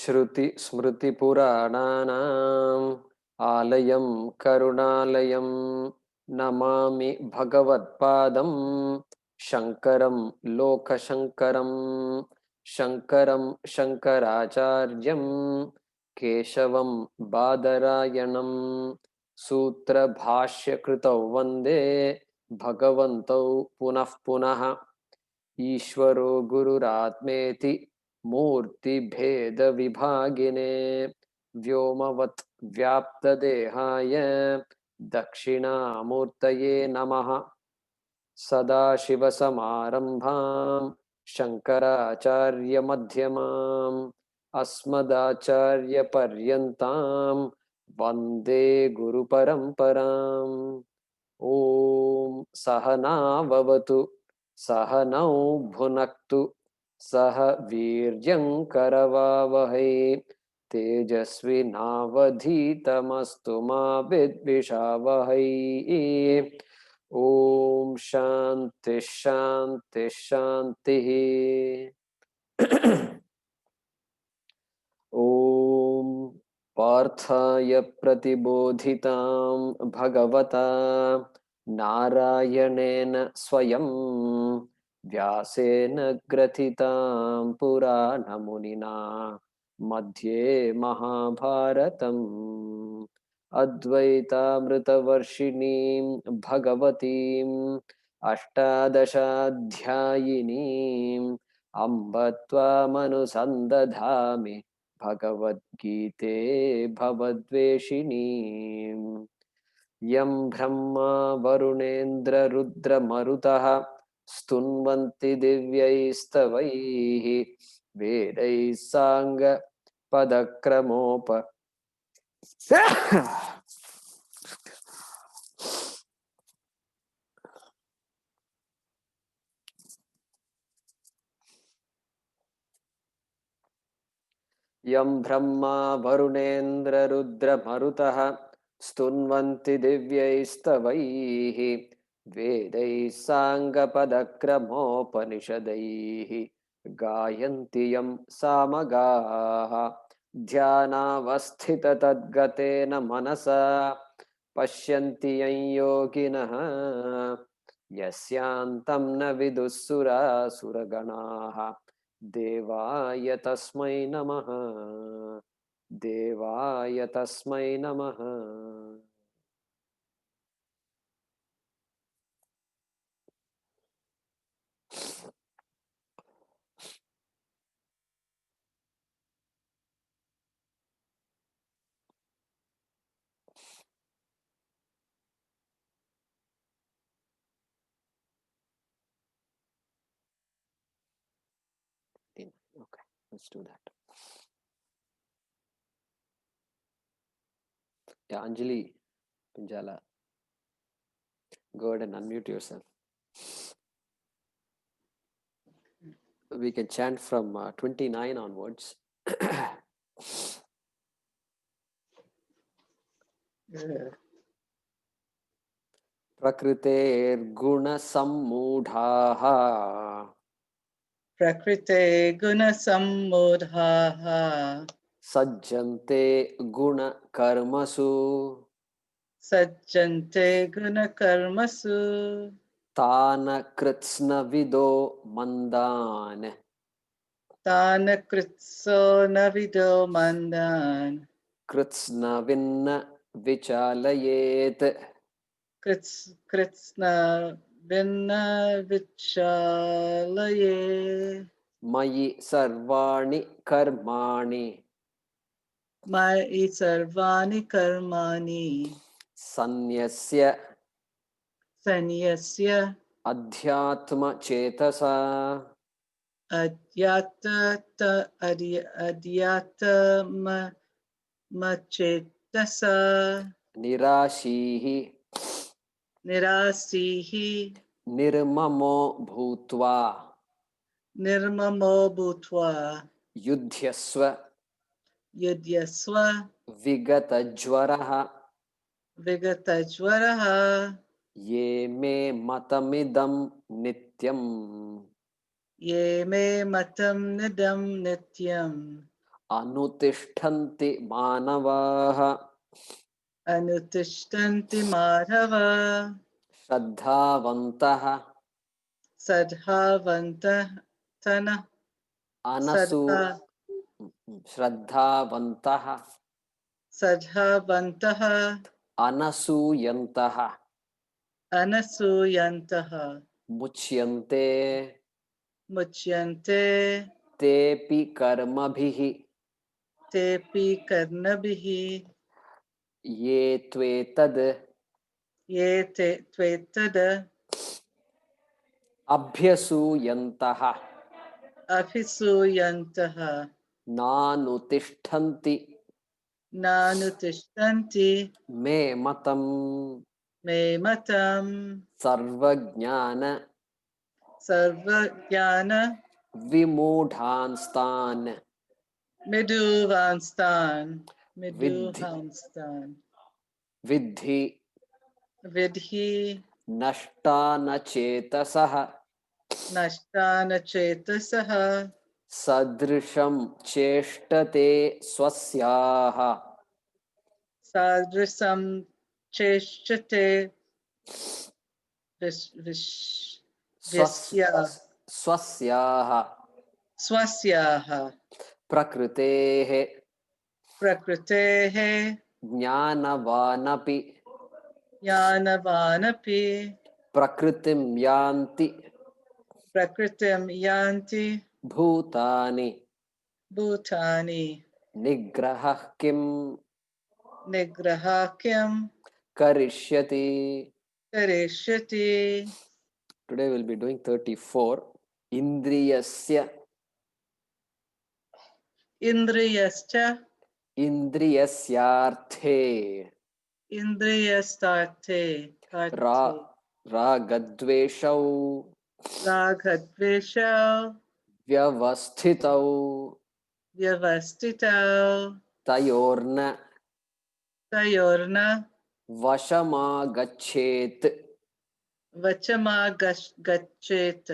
Shruti Smriti Purananam Alayam Karunalayam Namami Bhagavatpadam Shankaram Lokashankaram Shankaram Shankaracharyam Keshavam Badarayanam Sutra Bhashya Kritau Vande Bhagavantau Punah Punaha Ishvaro Gururatmeti Murti Bheda Vibhagine Vyomavat Vyapta Dehaya Dakshina Murtaye Namaha Sada Shiva Samarambham Shankaracharya Madhyamam Asmadacharya Paryantam Vande Guru Paramparam Om Sahana Vavatu Sahanau Bhunaktu Saha Viryam Karavavahai Tejasvi Navadhitamastu Ma Vidvishavahai Om Shanti Shanti Shanti Om Parthaya Pratibodhitam Bhagavata Narayanena Swayam Vyasena Gratitam Puranamunina Madhye Mahabharatam Advaita Mritavarshinim Bhagavatim Ashtadashadhyayinim Ambatva Manusandadhami Bhagavad Gite Bhavadveshini Yam Brahma Varunendra Rudra Marutaha Stunvanti Divyaistavaihi Vedai Sanga Padakramopa Yam Brahma Varunendra Rudra Marutaha Stunvanti Divyaistavaihi Vedai Sanga Padakramopanishadaihi Gayanti Yam Samagaha Dhyanavasthita Tadgatena Manasa Pashyanti Yam Yoginaha Yasyantam na Vidussura Suraganaha Devaya Tasmai Namaha Devaya Tasmai Namaha. Okay, let's do that. Yeah, Anjali Pinjala, go ahead and unmute yourself. We can chant from 29 onwards. Prakrite Guna Sammudhaha Prakrite Guna Sammudhaha Sajjante Guna Karmasu Sajjante Guna Karmasu Tana Kritsna Vido Mandan Tana Kritso Navido Mandan Kritsna Vinna Vichalayet Kritsna Vinna Vichalaye Mayi Sarvani Karmani Mai Sarvani Karmani Sanyasya Sanyasya Adhyatma Chetasa Adhyata Machetasa Nirashihi Nirasihi Nirmamo Bhutva Nirmamo Bhutva Yudhyasva Yudhyasva Vigatajvaraha Vigatajvaraha Ye me matamidam nityam Ye me matam nidam nityam अनुतिष्ठन्ति मानवाः Anutishtanti madhava श्रद्धावन्तः sadhavanta tana अनसु sadha श्रद्धावन्तः sadhavantaha अनसूयन्तः anasuyantaha मुच्यन्ते muchyante तेऽपि कर्मभिः tepi karnabihi ये त्वेतद् ye te tvetada अभ्यसूयन्तः abhisuyantaha नानुतिष्ठन्ति nanutishtanti मे मतम् me matam सर्वज्ञान sarvajnana विमूढांस्तान् Midhuvanstan, विद्धि Midhuvanstan, विद्धि Vidhi नष्टान चेतसः Nashtana Chetasaha सदृशं चेष्टते स्वस्याः Sadrisam Cheshate स्वस् Visya स्वस्याः Swasyaha प्रकृतेः Prakritehe ज्ञानवानपि Yanavanapi प्रकृतिं यान्ति Prakritim Yanti भूतानि Bhutani निग्रहः किं Nigrahakyam करिष्यति. Karishyati Today we'll be doing 34. Indriyasya Indriyascha Indriyasyarthe Indriyastarte Ra Karte Ragadveshau Raghadvesha Vyavasthitau Vyavastita Tayorna Tayorna Vashamagachet Vachama Gachet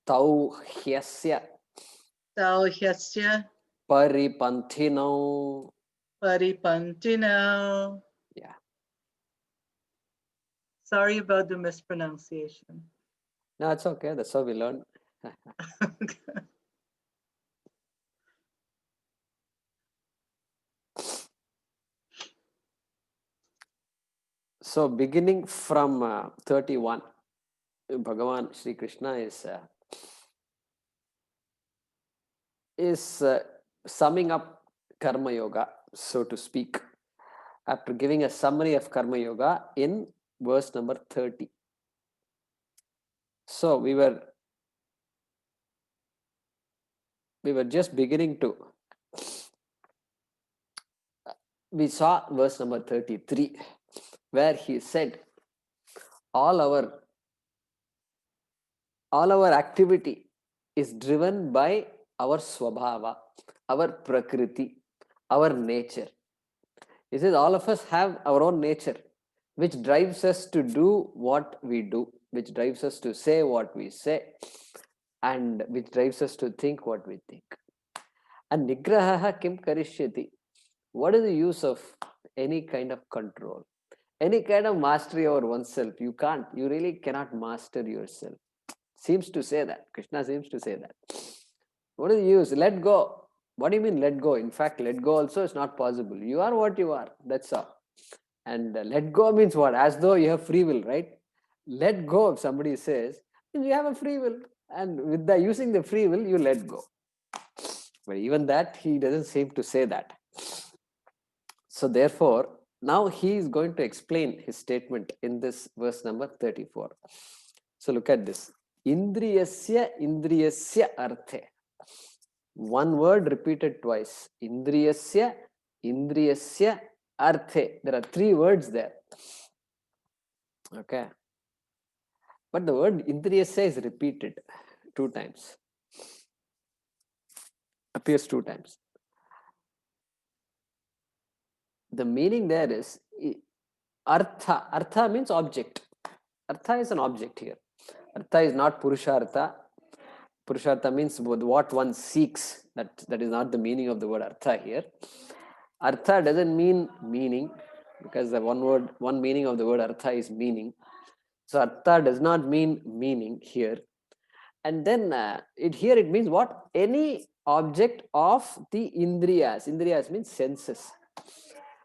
Tauhyasya Tauhyasya Paripanthinau. Paripantino. Yeah. Sorry about the mispronunciation. No, it's okay. That's how we learn. So, beginning from 31, Bhagavan Sri Krishna is summing up Karma Yoga, so to speak, after giving a summary of Karma Yoga in verse number 30. So, we were just beginning to, we saw verse number 33, where he said, all our activity is driven by our swabhava, our prakriti, our nature. He says all of us have our own nature, which drives us to do what we do, which drives us to say what we say, and which drives us to think what we think. And nigraha kim karishyati. What is the use of any kind of control, any kind of mastery over oneself? You can't. You really cannot master yourself. Seems to say that. Krishna seems to say that. What is the use? Let go. What do you mean let go? In fact, let go also is not possible. You are what you are. That's all. And let go means what? As though you have free will, right? Let go, if somebody says, you have a free will. And with the using the free will, you let go. But even that, he doesn't seem to say that. So therefore, now he is going to explain his statement in this verse number 34. So look at this. Indriyasya arthe. One word repeated twice. Indriyasya arthe. There are three words there. Okay. But the word indriyasya is repeated 2 times. Appears 2 times. The meaning there is artha. Artha means object. Artha is an object here. Artha is not purushartha. Purushartha means what one seeks. That is not the meaning of the word artha here. Artha doesn't mean meaning, because the one meaning of the word artha is meaning. So artha does not mean meaning here. And then it means what? Any object of the indriyas. Indriyas means senses.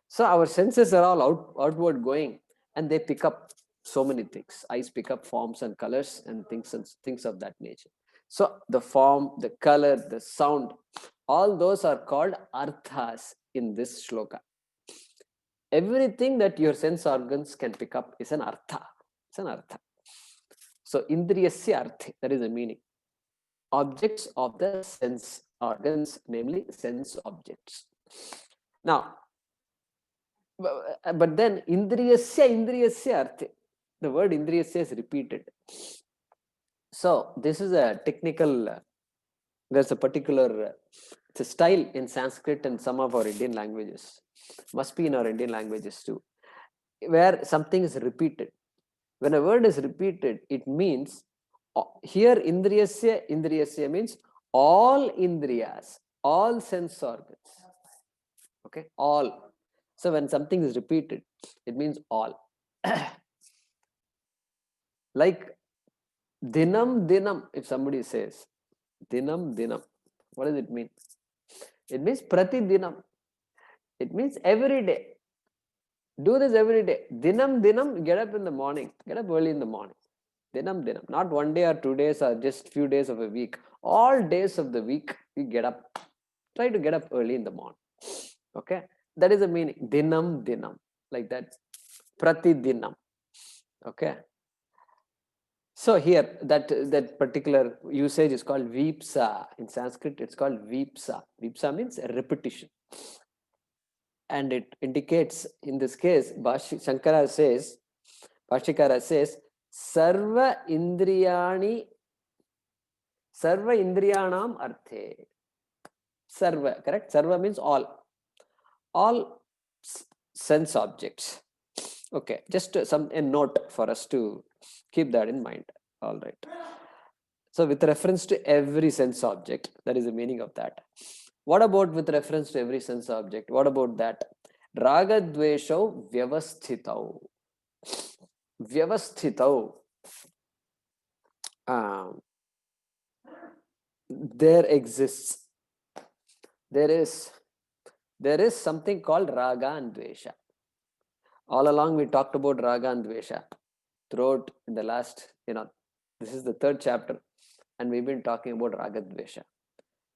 So our senses are all outward going, and they pick up so many things. Eyes pick up forms and colors and things of that nature. So the form, the color, the sound, all those are called arthas in this shloka. Everything that your sense organs can pick up is an artha. It's an artha. So indriyasya arthe, that is the meaning. Objects of the sense organs, namely sense objects. Now, but then indriyasya arthe, the word indriyasya is repeated. So this is a technical, there's a particular it's a style in Sanskrit and some of our Indian languages, must be in our Indian languages too, where something is repeated. When a word is repeated, it means here indriyasya means all indriyas, all sense organs. Okay, all. So when something is repeated, it means all. Like dinam, if somebody says dinam, what does it mean? It means prati dinam. It means every day. Do this every day. Dinam, get up in the morning. Get up early in the morning. Dinam. Not 1 day or 2 days or just few days of a week. All days of the week, you get up. Try to get up early in the morning. Okay. That is the meaning. Dinam. Like that. Prati dinam. Okay. So here, that particular usage is called vipsa. In Sanskrit, it's called vipsa. Vipsa means repetition. And it indicates, in this case, Shankara says, Bhashikara says, Sarva Indriyanam Arthe. Sarva, correct? Sarva means all. All sense objects. Okay, just a note for us to keep that in mind. All right. So with reference to every sense object, that is the meaning of that. What about with reference to every sense object? What about that? Raga dvesho vyavasthitau. Vyavasthitau. There exists. There is something called raga and dvesha. All along we talked about raga and dvesha. Throughout in the last, this is the 3rd chapter, and we've been talking about raga dvesha.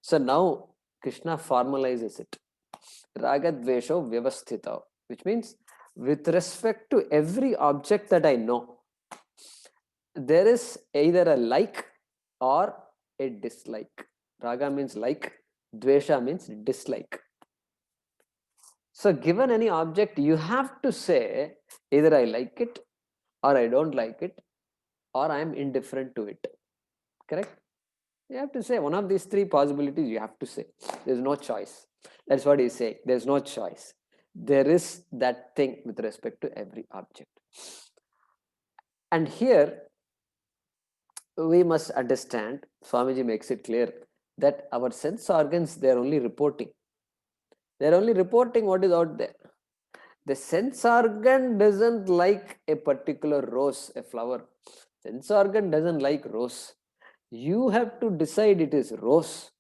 So now Krishna formalizes it. Raga dvesho vyavasthitau, which means with respect to every object that I know, there is either a like or a dislike. Raga means like, dvesha means dislike. So given any object, you have to say either I like it or I don't like it or I am indifferent to it. Correct? You have to say one of these 3 possibilities. You have to say. There's no choice. That's what he's saying. There's no choice. There is that thing with respect to every object. And here we must understand, Swamiji makes it clear, that our sense organs, they're only reporting. They're only reporting what is out there. The sense organ doesn't like a particular rose, a flower. Sense organ doesn't like rose. You have to decide it is rose.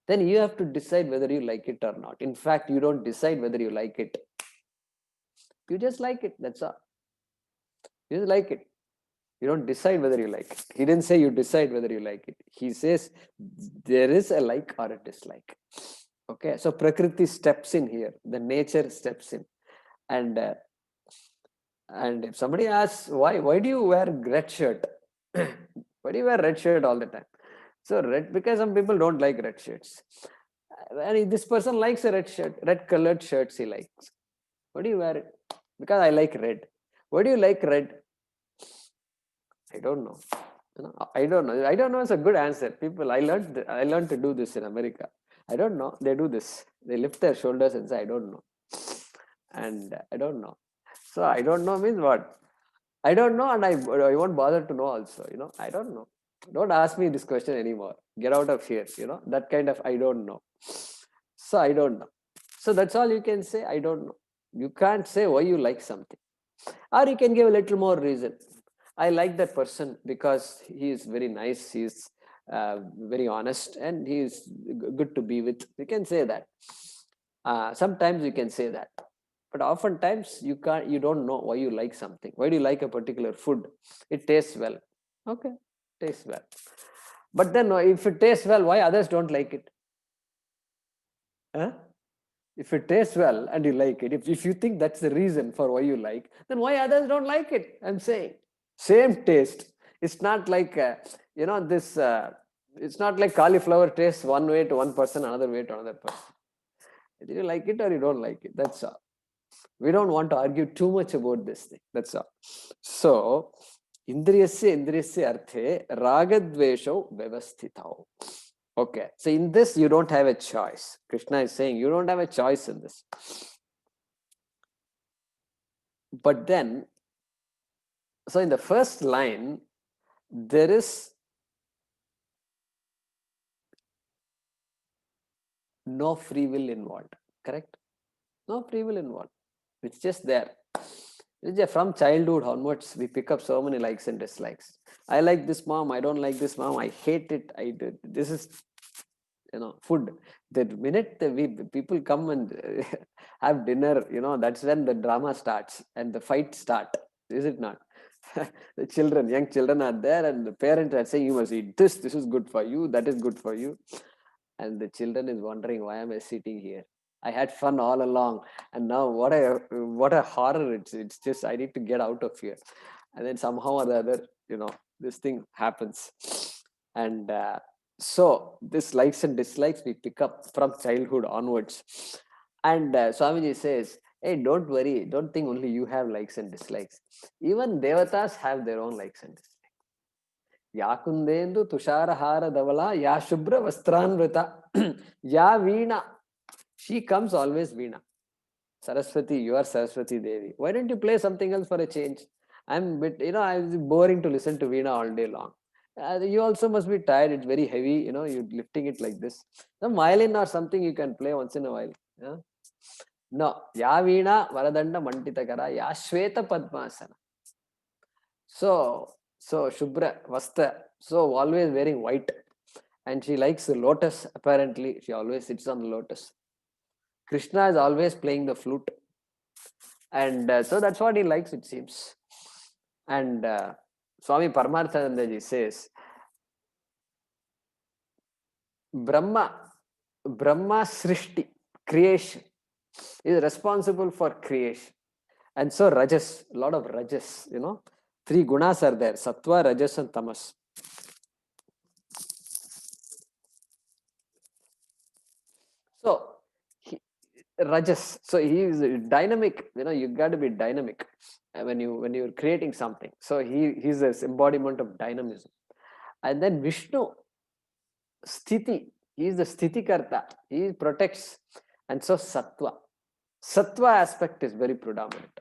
Then you have to decide whether you like it or not. In fact, you don't decide whether you like it. You just like it. That's all. You just like it. You don't decide whether you like it. He didn't say you decide whether you like it. He says there is a like or a dislike. Okay. So Prakriti steps in here. The nature steps in. And if somebody asks, why do you wear red shirt? Why do you wear red shirt all the time? So red, because some people don't like red shirts. And this person likes a red shirt, red colored shirts he likes. Why do you wear it? Because I like red. Why do you like red? I don't know. I don't know. I don't know is a good answer. People, I learned to do this in America. I don't know. They do this. They lift their shoulders and say, I don't know. And I don't know. So I don't know means what? I don't know, and I won't bother to know also. I don't know. Don't ask me this question anymore. Get out of here. That kind of I don't know. So I don't know. So that's all you can say. I don't know. You can't say why you like something. Or you can give a little more reason. I like that person because he is very nice. He is very honest, and he is good to be with. You can say that. Sometimes you can say that, but oftentimes you can't. You don't know why you like something. Why do you like a particular food? It tastes well. Okay, tastes well. But then, if it tastes well, why others don't like it? Huh? If it tastes well and you like it, if you think that's the reason for why you like, then why others don't like it? I'm saying same taste. It's not like this. It's not like cauliflower tastes one way to one person, another way to another person. Either you like it or you don't like it. That's all. We don't want to argue too much about this thing. That's all. So, indriyasya arthe ragadvesho vyavasthitao. Okay, so in this you don't have a choice. Krishna is saying you don't have a choice in this. But then, so in the first line, there is no free will involved. Correct? No free will involved. It's just there. From childhood onwards, we pick up so many likes and dislikes. I like this mom. I don't like this mom. I hate it. I did. This is food. The minute people come and have dinner, that's when the drama starts and the fight start. Is it not? The young children are there, and the parents are saying, you must eat this. This is good for you. That is good for you. And the children is wondering, why am I sitting here? I had fun all along, and now what a horror! It's just I need to get out of here. And then somehow or the other, this thing happens, and so this likes and dislikes we pick up from childhood onwards. And Swamiji says, hey, don't worry, don't think only you have likes and dislikes. Even devatas have their own likes and dislikes. Ya kundendu tusharahara davala, ya shubra vastranvrita, ya veena. She comes always veena. Saraswati, you are Saraswati Devi. Why don't you play something else for a change? I'm boring to listen to veena all day long. You also must be tired. It's very heavy. You're lifting it like this. Some violin or something you can play once in a while. Yeah? No. Ya veena varadanda mantitakara, ya shweta padmasana. So Shubra Vasta, so always wearing white, and she likes the lotus. Apparently, she always sits on the lotus. Krishna is always playing the flute, and so that's what he likes, it seems. And Swami Paramarthanandaji says, Brahma Srishti, creation, is responsible for creation. And so Rajas, a lot of Rajas, three gunas are there: Sattva, Rajas, and Tamas. So Rajas, so he is dynamic. You got to be dynamic when you're creating something. So he's this embodiment of dynamism. And then Vishnu, Sthiti, he is the Sthiti Karta. He protects. And so Sattva aspect is very predominant.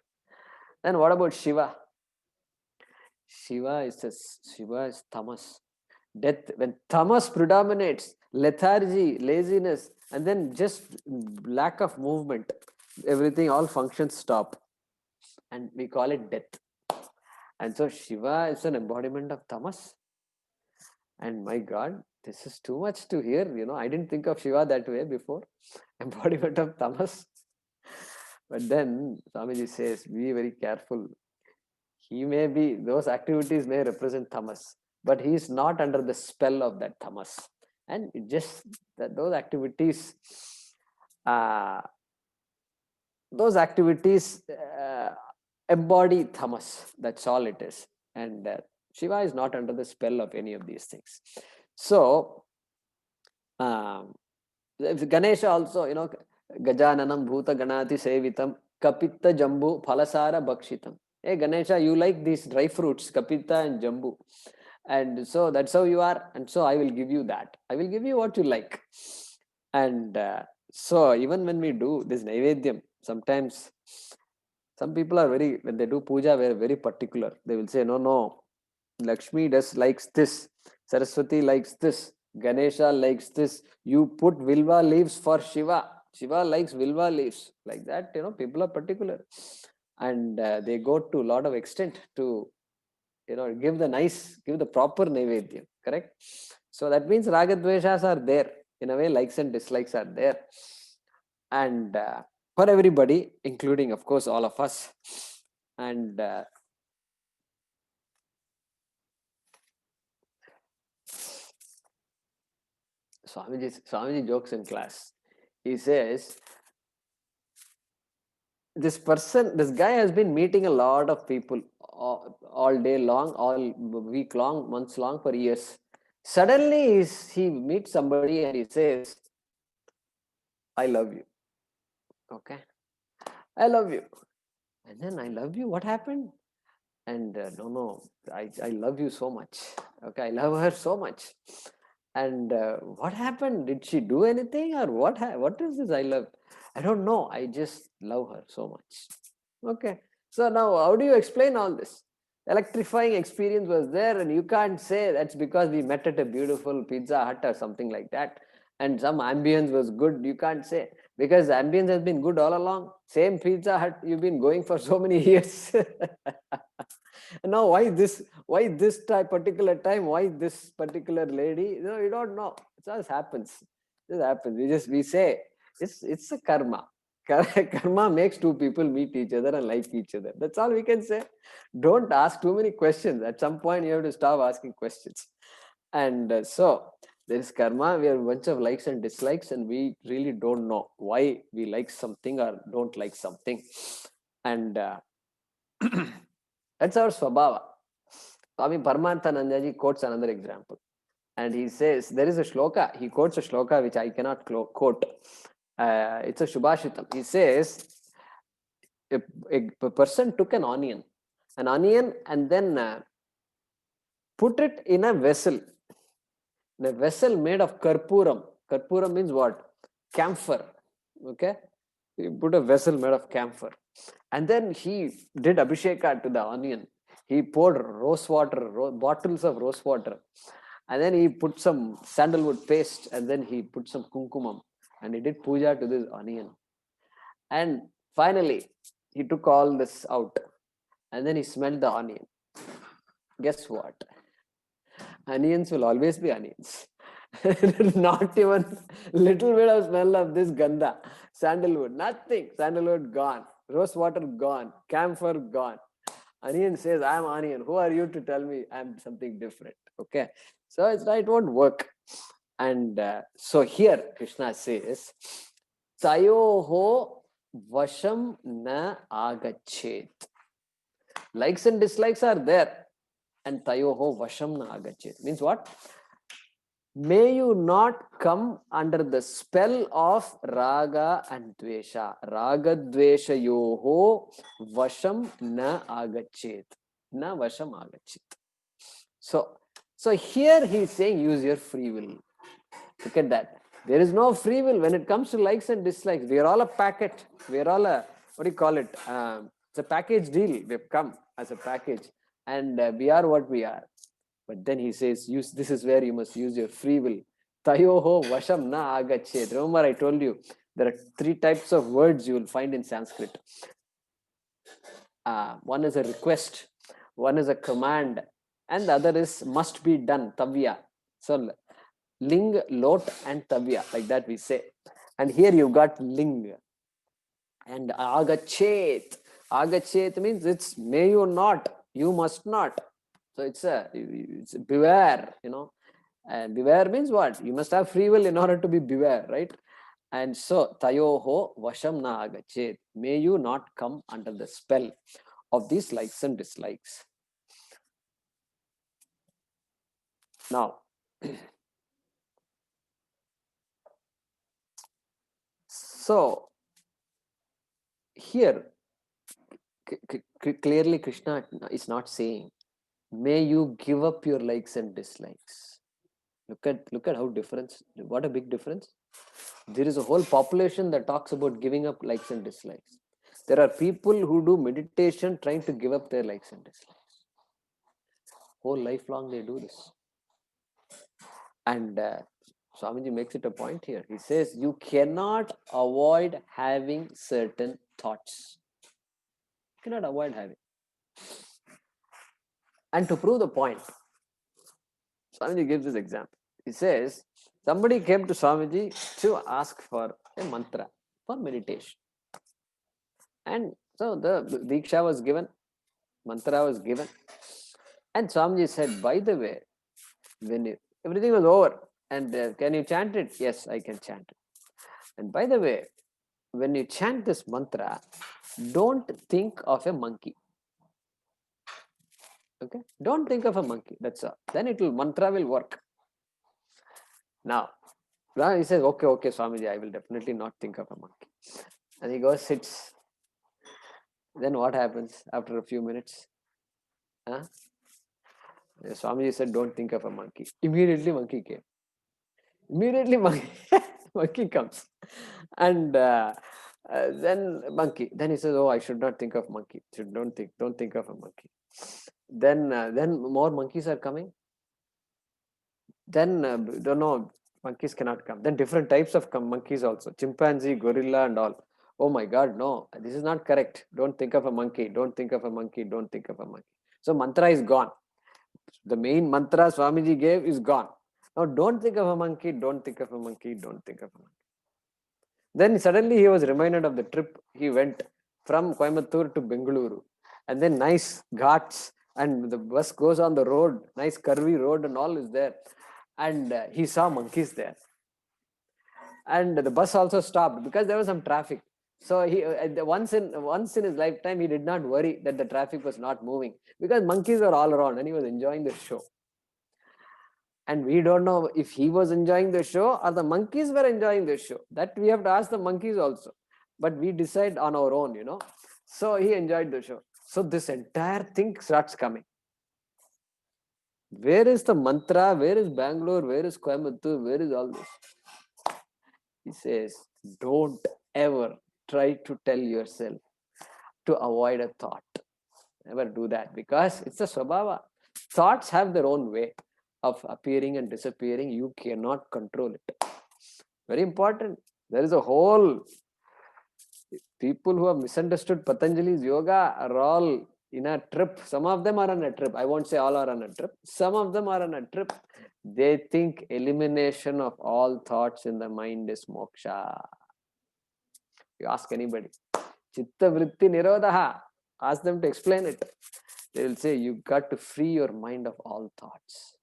Then what about Shiva? Shiva is tamas. Death. When tamas predominates, lethargy, laziness, and then just lack of movement, everything, all functions stop, and we call it death. And so Shiva is an embodiment of tamas. And my God, this is too much to hear. I didn't think of Shiva that way before. Embodiment of tamas. But then Swamiji says, be very careful. He may be, those activities may represent tamas, but he is not under the spell of that tamas. And just that those activities embody tamas. That's all it is. And Shiva is not under the spell of any of these things. So Ganesha also, Gajananam Bhuta Ganati Sevitam Kapitta Jambu Phalasara Bhakshitam. Hey Ganesha, you like these dry fruits, Kapita and Jambu. And so that's how you are. And so I will give you that. I will give you what you like. And so even when we do this Naivedyam, sometimes some people are when they do puja, they're very particular. They will say, no, Lakshmi likes this. Saraswati likes this. Ganesha likes this. You put Vilva leaves for Shiva. Shiva likes Vilva leaves. Like that, people are particular. And they go to a lot of extent to, give the proper Naivedyam. Correct? So that means Ragadveshas are there. In a way, likes and dislikes are there. And for everybody, including, of course, all of us. And Swamiji jokes in class. He says, this guy has been meeting a lot of people all day long, all week long, months long, for years. Suddenly he meets somebody and he says, I love you. Okay. I love you. And then, I love you? What happened? And no, I love you so much. Okay, I love her so much. And what happened? Did she do anything, or what is this I love? I don't know. I just love her so much. Okay. So now, how do you explain all this? Electrifying experience was there, and you can't say that's because we met at a beautiful Pizza Hut or something like that, and some ambience was good. You can't say, because the ambience has been good all along. Same Pizza Hut you've been going for so many years. Now, why this particular time? Why this particular lady? You don't know. It just happens. This happens. We say it's a karma. Karma makes two people meet each other and like each other. That's all we can say. Don't ask too many questions. At some point, you have to stop asking questions. And so there is karma. We have a bunch of likes and dislikes, and we really don't know why we like something or don't like something. And that's our swabhava. Swami Paramarthanandaji quotes another example. And he says, there is a shloka. He quotes a shloka which I cannot quote. It's a Shubhashitam. He says, a person took an onion, and then put it in a vessel. In a vessel made of karpuram. Karpuram means what? Camphor. Okay? He put a vessel made of camphor. And then he did abhisheka to the onion. He poured rose water, bottles of rose water. And then he put some sandalwood paste, and then he put some kumkumam, and he did puja to this onion. And finally, he took all this out, and then he smelled the onion. Guess what? Onions will always be onions. Not even little bit of smell of this ganda. Sandalwood, nothing. Sandalwood gone. Rose water gone. Camphor gone. Onion says, I am onion. Who are you to tell me I'm something different? Okay. So it won't work. And so here Krishna says, Tayoho vasham na agachet. Likes and dislikes are there. And tayoho vasham na agachet. Means what? May you not come under the spell of raga and dvesha. Raga dvesha yoho vasham na agachet. Na vasham agachet. So here he is saying, use your free will. Look at that. There is no free will when it comes to likes and dislikes. We are all a packet. We are all what do you call it? It's a package deal. We have come as a package, and we are what we are. But then he says, this is where you must use your free will. Tayoho vasham na agachet. Remember, I told you there are 3 types of words you will find in Sanskrit. One is a request, one is a command, and the other is must be done, tavya. So ling, lot, and tavya, like that we say. And here you got ling. And agachet. Agachet means it's may you not, you must not. So it's beware, And beware means what? You must have free will in order to be beware, right? And so tayoho vasham na agachet. May you not come under the spell of these likes and dislikes. Now, so here clearly Krishna is not saying, may you give up your likes and dislikes. Look at how difference. What a big difference. There is a whole population that talks about giving up likes and dislikes. There are people who do meditation trying to give up their likes and dislikes. Whole life long they do this. And Swamiji makes it a point here. He says, you cannot avoid having certain thoughts. You cannot avoid having. And to prove the point, Swamiji gives this example. He says, somebody came to Swamiji to ask for a mantra for meditation. And so the Diksha was given, mantra was given. And Swamiji said, by the way, when everything was over, and can you chant it? Yes, I can chant it. And by the way, when you chant this mantra, don't think of a monkey. Okay? Don't think of a monkey. That's all. Then mantra will work. Now he says, okay, Swamiji, I will definitely not think of a monkey. And he goes, sits. Then what happens after a few minutes? Huh? Swamiji said, don't think of a monkey. Immediately monkey came. Immediately monkey comes. And then monkey. Then he says, oh, I should not think of monkey. Don't think of a monkey. Then more monkeys are coming. Then don't know, monkeys cannot come. Then different types of monkeys also, chimpanzee, gorilla, and all. Oh my God, no, this is not correct. Don't think of a monkey. Don't think of a monkey. Don't think of a monkey. So mantra is gone. The main mantra Swamiji gave is gone. Now don't think of a monkey. Don't think of a monkey. Don't think of a monkey. Then suddenly he was reminded of the trip he went from Coimbatore to Bengaluru, and then nice ghats, and the bus goes on the road, nice curvy road, and all is there. And he saw monkeys there, and the bus also stopped because there was some traffic. So he once in his lifetime he did not worry that the traffic was not moving because monkeys were all around and he was enjoying the show. And we don't know if he was enjoying the show or the monkeys were enjoying the show. That we have to ask the monkeys also. But we decide on our own, So he enjoyed the show. So this entire thing starts coming. Where is the mantra? Where is Bangalore? Where is Coimbatore? Where is all this? He says, don't ever try to tell yourself to avoid a thought. Never do that because it's a swabhava. Thoughts have their own way of appearing and disappearing. You cannot control it. Very important. There is a whole... People who have misunderstood Patanjali's yoga are all in a trip. Some of them are on a trip. I won't say all are on a trip. Some of them are on a trip. They think elimination of all thoughts in the mind is moksha. You ask anybody, Chitta Vritti Nirodha, ask them to explain it. They will say, you got to free your mind of all thoughts.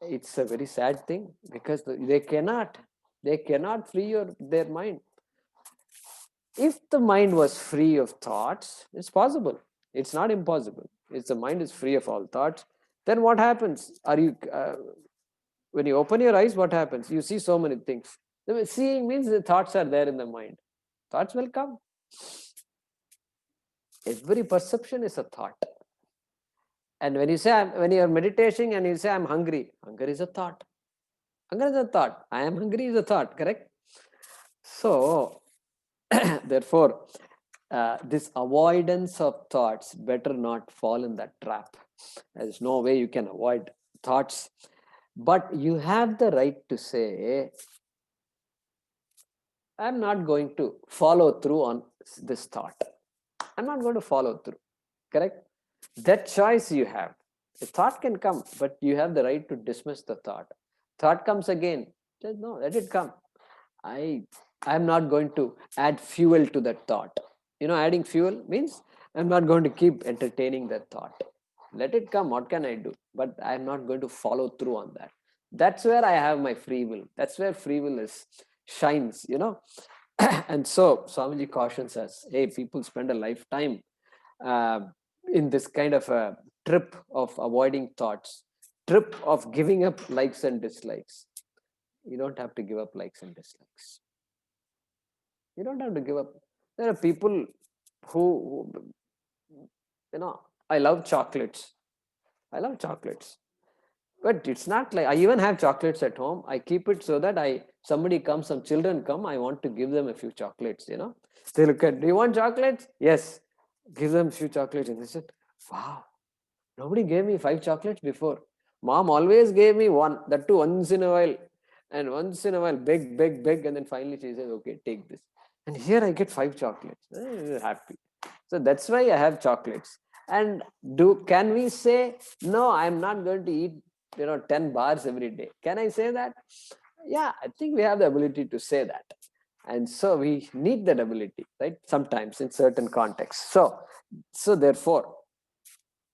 It's a very sad thing because they cannot free their mind. If the mind was free of thoughts, it's possible. It's not impossible. If the mind is free of all thoughts, then what happens? When you open your eyes, what happens? You see so many things. Seeing means the thoughts are there in the mind. Thoughts will come. Every perception is a thought. And when you are meditating and you say, I'm hungry, hunger is a thought. Hunger is a thought. I am hungry is a thought, correct? So, therefore, this avoidance of thoughts, better not fall in that trap. There's no way you can avoid thoughts. But you have the right to say, I'm not going to follow through on this thought. I'm not going to follow through. Correct? That choice you have. The thought can come, but you have the right to dismiss the thought. Thought comes again. Just no, let it come. I'm not going to add fuel to that thought. Adding fuel means I'm not going to keep entertaining that thought. Let it come. What can I do? But I'm not going to follow through on that. That's where I have my free will. That's where free will shines, And so Swamiji cautions us, hey, people spend a lifetime in this kind of a trip of avoiding thoughts, trip of giving up likes and dislikes. You don't have to give up likes and dislikes. You don't have to give up. There are people who I love chocolates. But it's not like I even have chocolates at home. I keep it so that somebody comes, some children come, I want to give them a few chocolates, They look at, do you want chocolates? Yes. Give them a few chocolates. And they said, wow, nobody gave me 5 chocolates before. Mom always gave me one, that too once in a while. And once in a while, beg, beg, beg. And then finally she says, okay, take this. And here I get 5 chocolates. Happy. So that's why I have chocolates. And can we say, no, I'm not going to eat 10 bars every day? Can I say that? Yeah, I think we have the ability to say that. And so we need that ability, right? Sometimes in certain contexts. So therefore,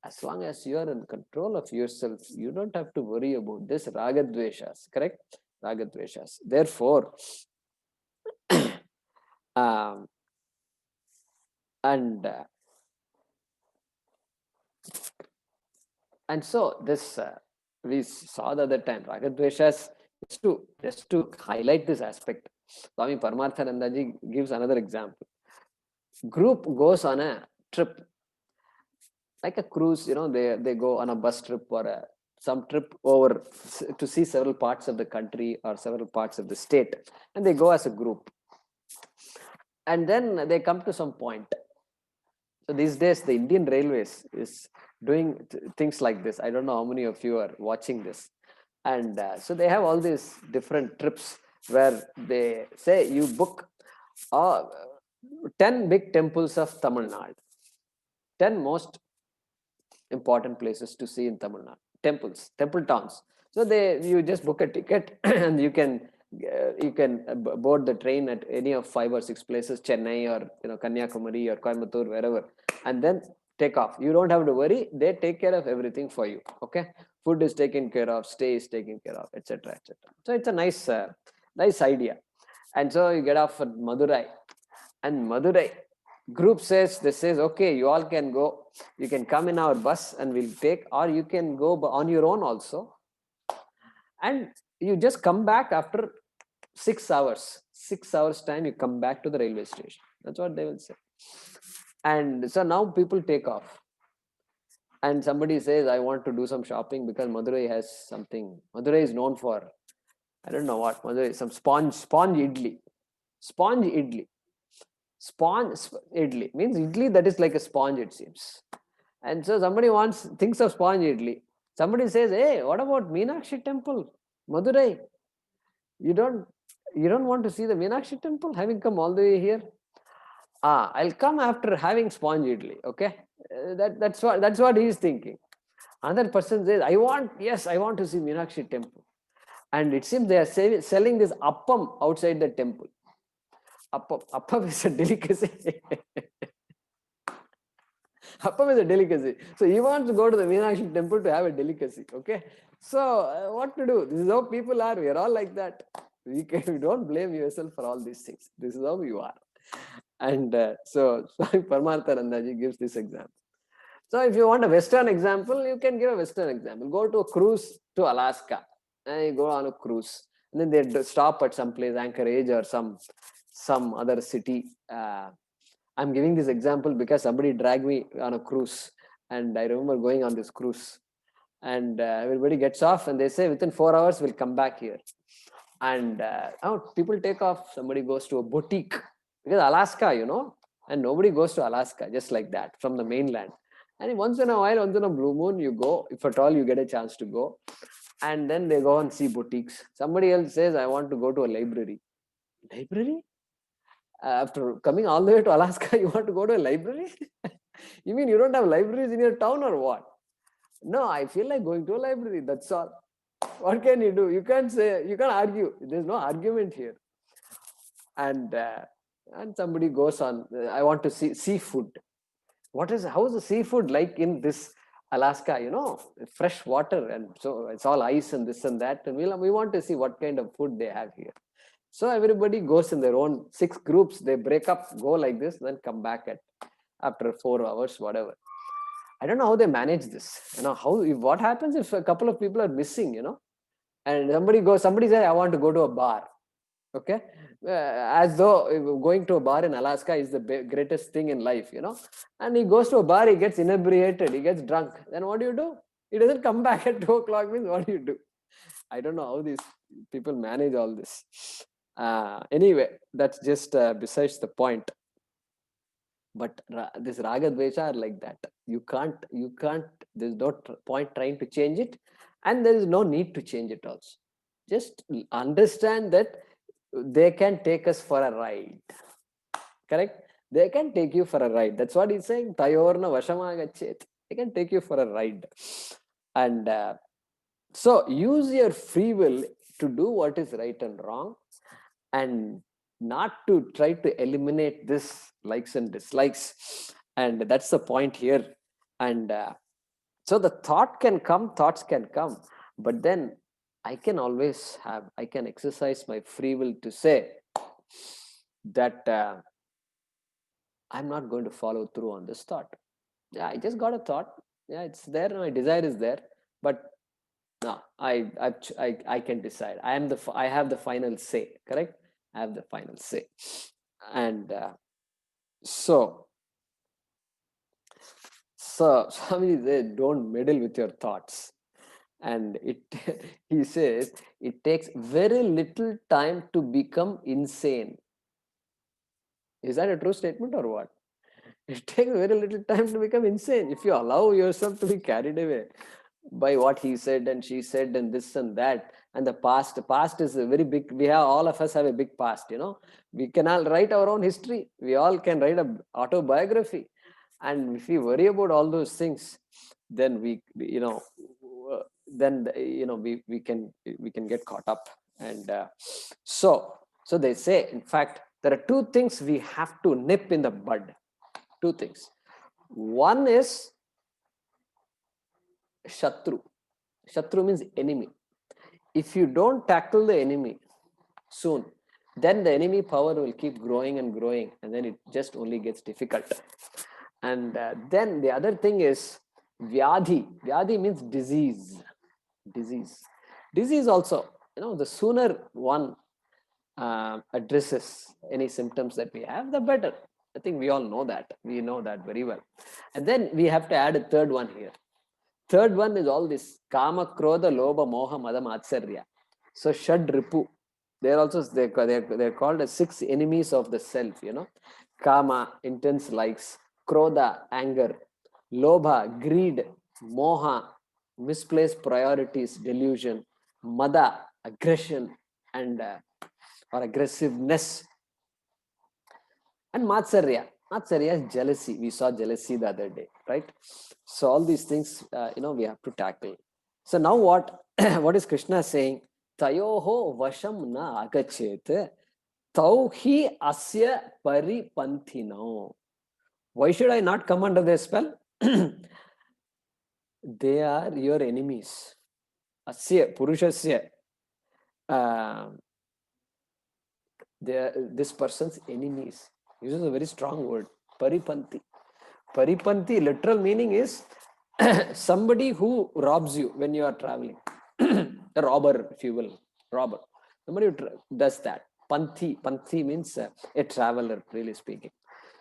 as long as you are in control of yourself, you don't have to worry about this ragadveshas, correct? Ragadveshas. Therefore, um, and so this we saw the other time ragadveshas, just to highlight this aspect. Swami Paramarthanandaji gives another example. Group goes on a trip, like a cruise, they go on a bus trip or some trip over to see several parts of the country or several parts of the state, and they go as a group, and then they come to some point. So these days the Indian Railways is doing things like this. I don't know how many of you are watching this. And so they have all these different trips where they say you book 10 big temples of Tamil Nadu, 10 most important places to see in Tamil Nadu, temple towns. So you just book a ticket and you can board the train at any of 5 or 6 places, Chennai or Kanyakumari or Coimbatore, wherever, and then take off. You don't have to worry. They take care of everything for you. Okay, food is taken care of, stay is taken care of, etc., etc. So it's a nice idea. And so you get off at Madurai, and Madurai group says, okay, you all can go, you can come in our bus and we'll take, or you can go on your own also, and you just come back after 6 hours time. You come back to the railway station. That's what they will say. And so now people take off, and somebody says, I want to do some shopping because Madurai has something. Madurai is known for, I don't know what Madurai, some sponge idli. Sponge idli means idli that is like a sponge, it seems. And so somebody thinks of sponge idli. Somebody says, hey, what about Meenakshi temple, Madurai? You don't want to see the Meenakshi temple, having come all the way here? I'll come after having sponge idli. Okay, that's what he is thinking. Another person says, I want to see Meenakshi temple, and it seems they are selling this appam outside the temple. Appam is a delicacy. Appam is a delicacy. So he wants to go to the Meenakshi temple to have a delicacy. Okay. So what to do? This is how people are. We are all like that. You don't blame yourself for all these things. This is how you are. And so Swami Paramarthanandaji gives this example. So if you want a Western example, you can give a Western example. Go to a cruise to Alaska, and you go on a cruise, and then they stop at some place, Anchorage or some other city. I'm giving this example because somebody dragged me on a cruise, and I remember going on this cruise, and everybody gets off, and they say within 4 hours we'll come back here. And people take off. Somebody goes to a boutique, because Alaska, and nobody goes to Alaska just like that from the mainland. And once in a while, once in a blue moon, you go, if at all you get a chance to go. And then they go and see boutiques. Somebody else says, I want to go to a library. Library? After coming all the way to Alaska, you want to go to a library? You mean you don't have libraries in your town or what? No, I feel like going to a library. That's all. What can you do? You can't argue. There's no argument here. And somebody goes on, I want to see seafood. How is the seafood like in this Alaska? Fresh water, and so it's all ice and this and that. And we want to see what kind of food they have here. So everybody goes in their own 6 groups. They break up, go like this, then come back after 4 hours, whatever. I don't know how they manage this. What happens if a couple of people are missing, and somebody says, I want to go to a bar. Okay. As though going to a bar in Alaska is the greatest thing in life, and he goes to a bar, he gets inebriated, he gets drunk. Then what do? He doesn't come back at 2 o'clock. Means what do you do? I don't know how these people manage all this. Anyway, that's just besides the point. But this raga dvesha are like that. You can't, there's no point trying to change it. And there is no need to change it also. Just understand that they can take us for a ride. Correct? They can take you for a ride. That's what he's saying. Tayorna vashamagachet. They can take you for a ride. And so use your free will to do what is right and wrong, and not to try to eliminate this likes and dislikes. And that's the point here. And so the thoughts can come, but then I can exercise my free will to say that I'm not going to follow through on this thought. Yeah, I just got a thought. Yeah, it's there. My desire is there, but no, I can decide. I have the final say. Correct? I have the final say. And so Swami said, don't meddle with your thoughts. And he says it takes very little time to become insane. Is that a true statement or what? It takes very little time to become insane if you allow yourself to be carried away by what he said and she said and this and that. And the past is a very big, all of us have a big past. We can all write our own history. We all can write a autobiography. And if we worry about all those things, then we can get caught up. And so they say, in fact, there are two things we have to nip in the bud. Two things. One is Shatru. Shatru means enemy. If you don't tackle the enemy soon, then the enemy power will keep growing and growing, and then it just only gets difficult. And then the other thing is Vyadhi. Vyadhi means disease. Disease also, the sooner one addresses any symptoms that we have, the better. I think we all know that. We know that very well. And then we have to add a third one here. Third one is all this kama, krodha, lobha, moha, mada, matsarya. So Shada Ripu. They're called as 6 enemies of the self. Kama, intense likes; krodha, anger; lobha, greed; moha, misplaced priorities, delusion; mada, aggression and or aggressiveness; and matsarya. Matsarya is jealousy. We saw jealousy the other day, right? So all these things, we have to tackle. So now what is Krishna saying? Tayoho vasham na agachet tauhi asya paripantino. Why should I not come under their spell? They are your enemies. Asya, purushasya. They are this person's enemies. This is a very strong word. Paripanti. Paripanti, literal meaning is somebody who robs you when you are traveling. A robber, if you will. Robber. Somebody who does that. Panthi means a traveler, really speaking.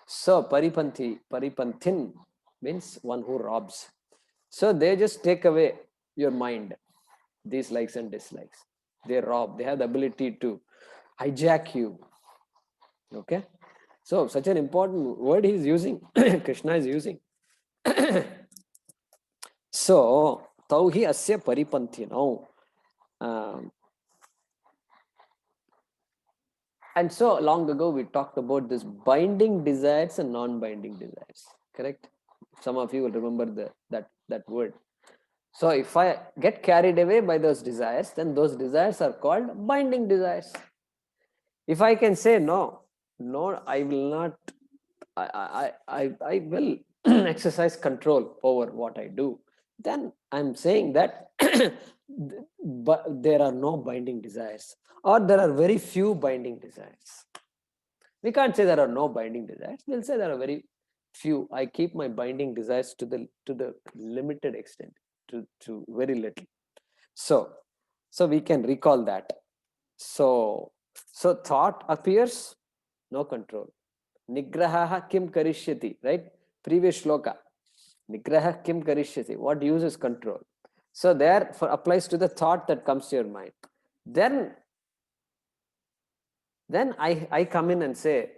So paripanthin means one who robs. So they just take away your mind, these likes and dislikes. They rob. They have the ability to hijack you. Okay. So such an important word he's using. Krishna is using. So tauhi asya paripantino. And so long ago we talked about this binding desires and non-binding desires. Correct? Some of you will remember that word. So if I get carried away by those desires, then those desires are called binding desires. If I can say no, I will not. I will exercise control over what I do. Then I'm saying that but there are no binding desires, or there are very few binding desires. We can't say there are no binding desires. We'll say there are very few. I keep my binding desires to the limited extent, to very little. So we can recall that. So thought appears, no control. Nigraha kim karishyati, right? Previous shloka. Nigraha kim karishyati. What uses control? So there applies to the thought that comes to your mind. Then I come in and say,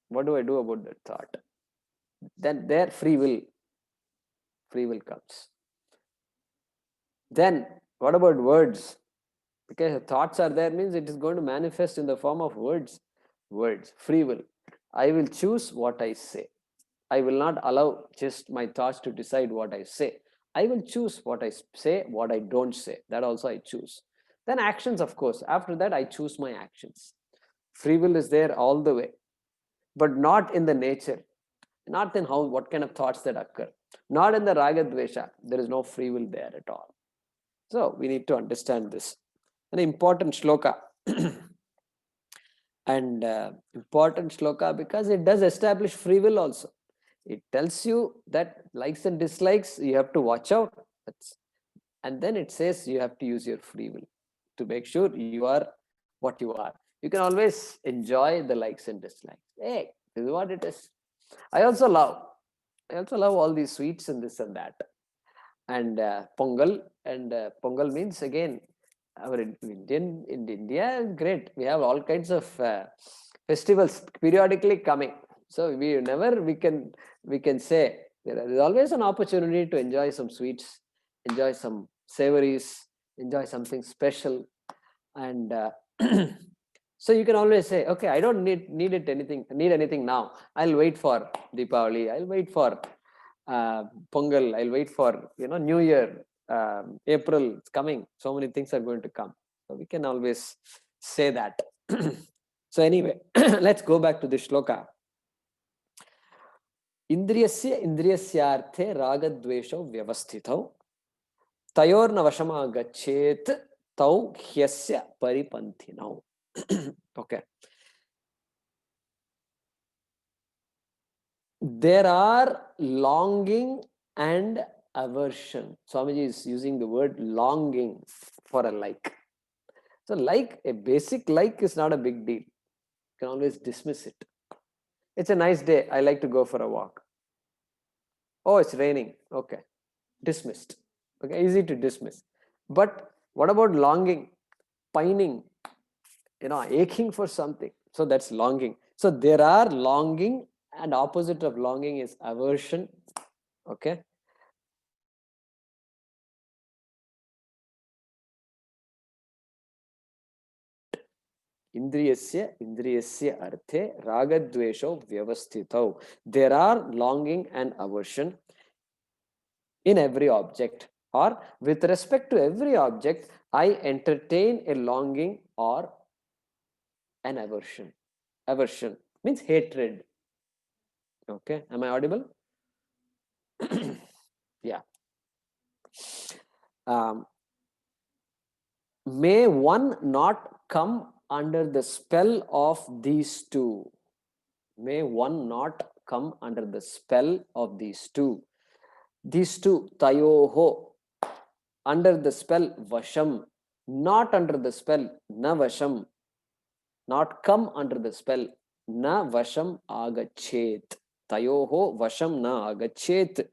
what do I do about that thought? Then there free will comes. Then what about words? Because thoughts are there means it is going to manifest in the form of words. Words, free will. I will choose what I say. I will not allow just my thoughts to decide what I say. I will choose what I say, what I don't say. That also I choose. Then actions, of course. After that, I choose my actions. Free will is there all the way, but not in the nature, not in how, what kind of thoughts that occur, not in the raga dvesha. There is no free will there at all. So we need to understand this. An important shloka. And important shloka because it does establish free will also. It tells you that likes and dislikes, you have to watch out. And then it says you have to use your free will to make sure you are what you are. You can always enjoy the likes and dislikes. Hey, this is what it is. I also love all these sweets and this and that. And Pongal, and Pongal means again, our in India, great. We have all kinds of festivals periodically coming. So we can say there is always an opportunity to enjoy some sweets, enjoy some savories, enjoy something special, and so you can always say, okay, I don't need anything now. I'll wait for Deepavali. I'll wait for Pongal. I'll wait for New Year. April, it's coming. So many things are going to come. So we can always say that. So anyway, let's go back to the shloka. Indriyasya indriyasyarthe ragadvesho vyavasthitau tayorna vashama gachet tau hyasya paripanthinau. Okay. There are longing and aversion. Swamiji is using the word longing for a like. So a basic like is not a big deal. You can always dismiss it. It's a nice day. I like to go for a walk. Oh, it's raining. Okay. Dismissed. Okay, easy to dismiss. But what about longing, pining, aching for something? So that's longing. So there are longing, and opposite of longing is aversion. Okay. Indriyasya arthe ragadvesho vyavasthitau. There are longing and aversion in every object, or with respect to every object, I entertain a longing or an aversion. Aversion means hatred. Okay, am I audible? Yeah. May one not come under the spell of these two. May one not come under the spell of these two. These two, tayoho, under the spell vasham, not under the spell na vasham, not come under the spell na vasham agachet. Tayoho vasham na agachet.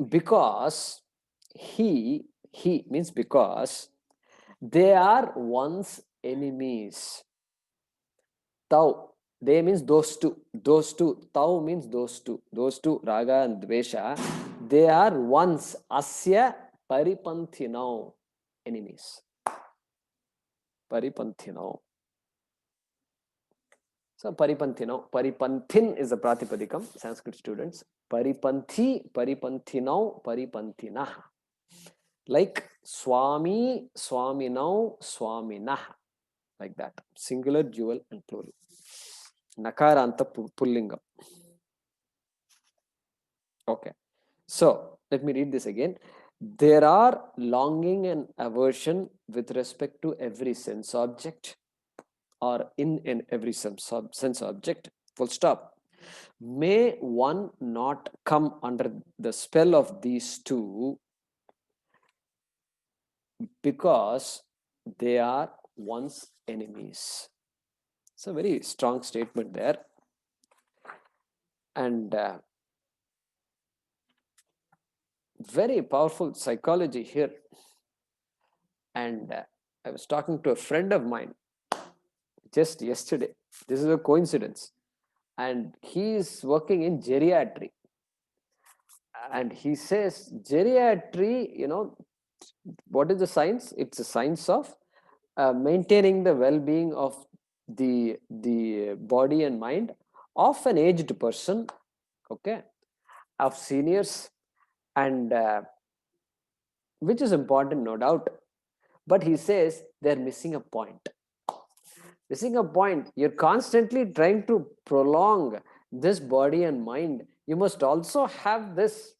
Because he means because they are one's enemies. Tau, they means those two. Tau means those two, raga and dvesha. They are one's asya paripanthinau, enemies. Paripanthinau. So paripanthin is the pratipadikam, Sanskrit students. Paripanthi, paripanthinau, paripanthinah. Like Swami, Swaminau, Swaminah. Like that. Singular, dual, and plural. Nakaranta pullingam. Okay. So let me read this again. There are longing and aversion with respect to every sense object, or in every sense object. Full stop. May one not come under the spell of these two, because they are one's enemies. It's a very strong statement there. And very powerful psychology here. And I was talking to a friend of mine just yesterday. This is a coincidence. And he is working in geriatry. And he says geriatry, what is the science? It's a science of maintaining the well-being of the body and mind of an aged person, okay, of seniors, and which is important, no doubt. But he says they're missing a point. Missing a point. You're constantly trying to prolong this body and mind. You must also have this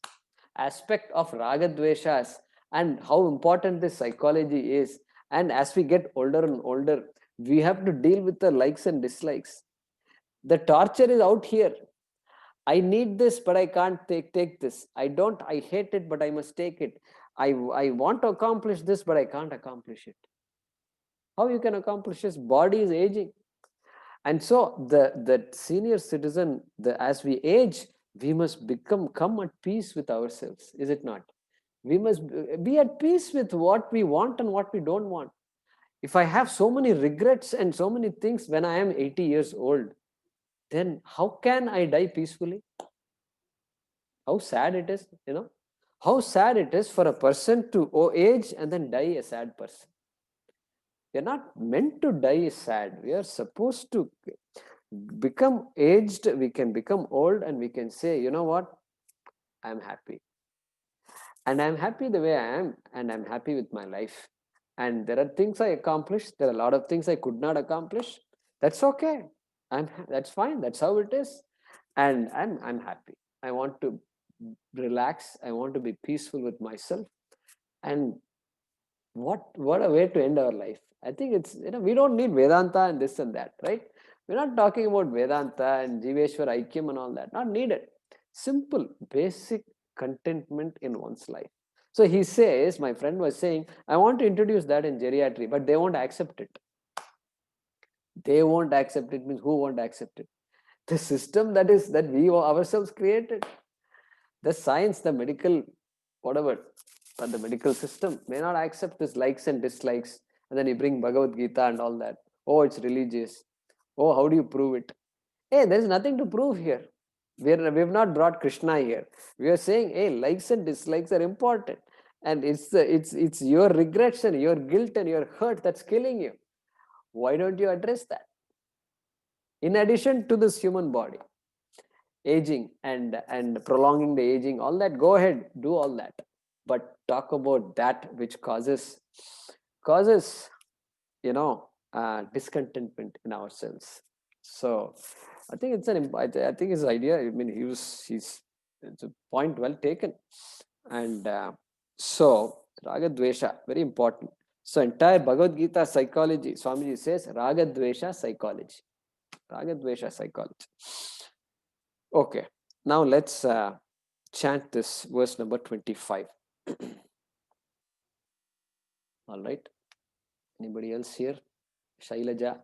aspect of ragadveshas and how important this psychology is. And as we get older and older, we have to deal with the likes and dislikes. The torture is out here. I need this, but I can't take this. I hate it, but I must take it. I want to accomplish this, but I can't accomplish it. How you can accomplish this? Body is aging. And so the senior citizen, as we age, we must come at peace with ourselves, is it not? We must be at peace with what we want and what we don't want. If I have so many regrets and so many things when I am 80 years old, then how can I die peacefully? How sad it is, how sad it is for a person to age and then die a sad person. We are not meant to die sad. We are supposed to become aged. We can become old and we can say, you know what, I'm happy. And I'm happy the way I am, and I'm happy with my life. And there are things I accomplished. There are a lot of things I could not accomplish. That's okay. That's fine. That's how it is. And I'm happy. I want to relax. I want to be peaceful with myself. And what a way to end our life. I think it's, we don't need Vedanta and this and that, right? We're not talking about Vedanta and Jiveshwar Aikyam and all that. Not needed. Simple, basic contentment in one's life. So he says, my friend was saying, I want to introduce that in geriatry, but they won't accept it. They won't accept it means who won't accept it? The system that we ourselves created. The science, the medical, whatever, but the medical system may not accept this likes and dislikes. And then you bring Bhagavad Gita and all that. Oh, it's religious. Oh, how do you prove it? Hey, there's nothing to prove here. We've not brought Krishna here. We are saying, hey, likes and dislikes are important. And it's your regrets and your guilt and your hurt that's killing you. Why don't you address that? In addition to this human body, aging and prolonging the aging, all that, go ahead, do all that. But talk about that which causes discontentment in ourselves. So I think I think his idea, I mean, it's a point well taken. And so ragadvesha, very important. So entire Bhagavad Gita psychology, Swamiji says ragadvesha psychology. Ragadvesha psychology. Okay, now let's chant this verse number 25. All right. Anybody else here? Shailaja,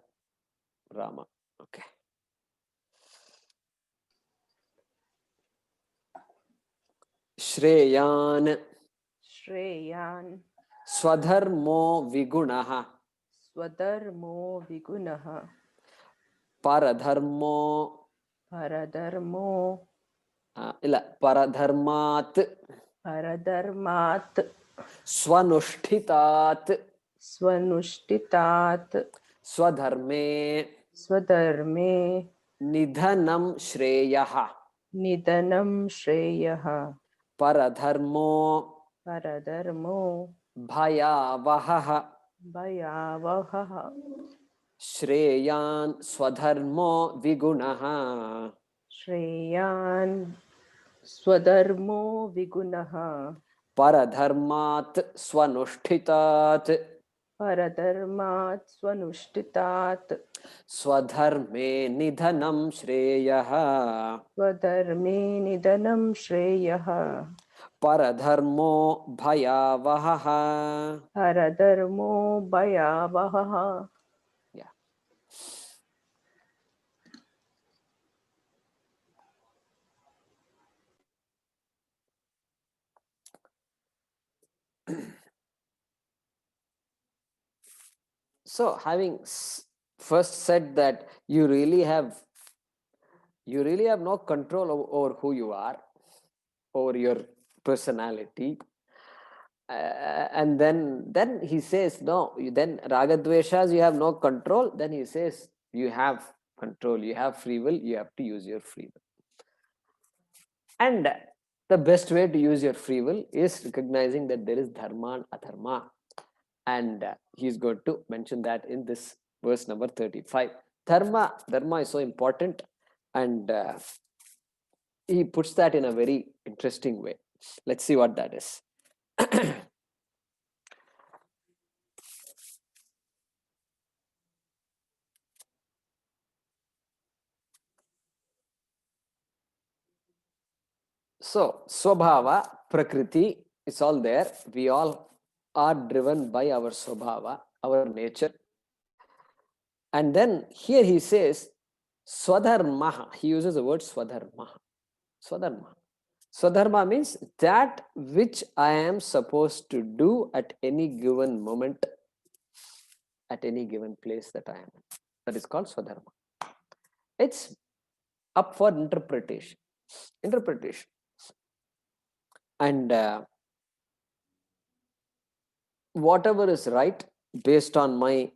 Rama. Okay. Shreyan. Shreyan. Swadharmo vigunaha. Swadharmo vigunaha. Paradharmo. Paradharmo. Paradharmat. Paradharmat. Swanushthitat. Swanushthitat. Swadharme. Swadharme. Nidhanam shreyaha. Nidanam shreyaha. Paradharmo. Paradharmo. Bhayavaha. Bhayavaha. Shreyan swadharmo vigunaha. Shreyan swadharmo vigunaha. Paradharmat swanushthitat. Paradharmat swanushthitat. Swadharme nidhanam shreyaha. Swadharme nidanam shreyaha. Paradharmo bhayavaha. Paradharmo bhayavaha. Yeah. So having first said that you really have no control over who you are, over your personality. And then he says, no, then ragadveshas, you have no control. Then he says, you have control, you have free will, you have to use your free will. And the best way to use your free will is recognizing that there is dharma and adharma. And he's going to mention that in this verse number 35. Dharma is so important, and he puts that in a very interesting way. Let's see what that is. So, swabhava, prakriti, it's all there. We all are driven by our swabhava, our nature. And then here he says, swadharmaha. He uses the word swadharmaha. Swadharma. Swadharma means that which I am supposed to do at any given moment, at any given place that I am in. That is called swadharma. It's up for interpretation. And whatever is right based on my,